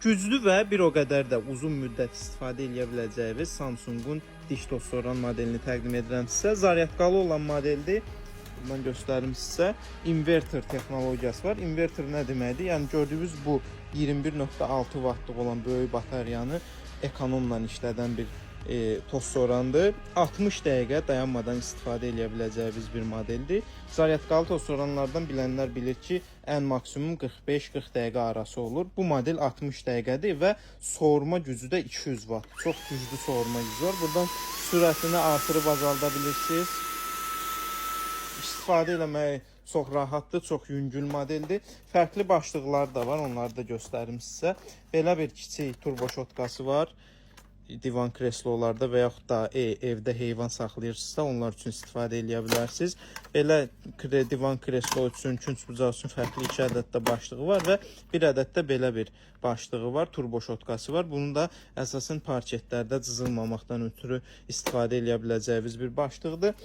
Güclü və bir o qədər də uzun müddət istifadə edə biləcəyiniz Samsungun diş toz soran modelini təqdim edirəm sizə. Zaryadkalı olan modeldir. Buradan göstərim sizə. Inverter texnologiyası var. Inverter nə deməkdir? Yəni gördüyünüz bu 21.6 vattlıq olan böyük bateriyanı ekonomla işlədən bir toz sorandır. 60 dəqiqə dayanmadan istifadə edə biləcəyiniz bir modeldir. Zaryadkalı toz soranlardan bilənlər bilir ki, ən maksimum 45-40 dəqiqə arası olur. Bu model 60 dəqiqədir və soğurma gücü də 200 watt. Çox güclü soğurma gücü var. Buradan sürətini artırıb azalda bilirsiniz. İstifadə eləmək çox rahatdır, çox yüngül modeldir. Fərqli başlıqları da var, onları da göstərim sizə. Belə bir kiçik turbo şotkası var. Divan kreslolarda və yaxud da evdə heyvan saxlayırsınızsa onlar üçün istifadə edə bilərsiniz. Belə divan kreslo üçün, künc bucağı üçün fərqli 2 ədəd də başlığı var və bir ədəd də belə bir başlığı var, turbo şotkası var. Bunun da əsasən parketlərdə cızılmamaqdan ötürü istifadə edə biləcəyiniz bir başlıqdır.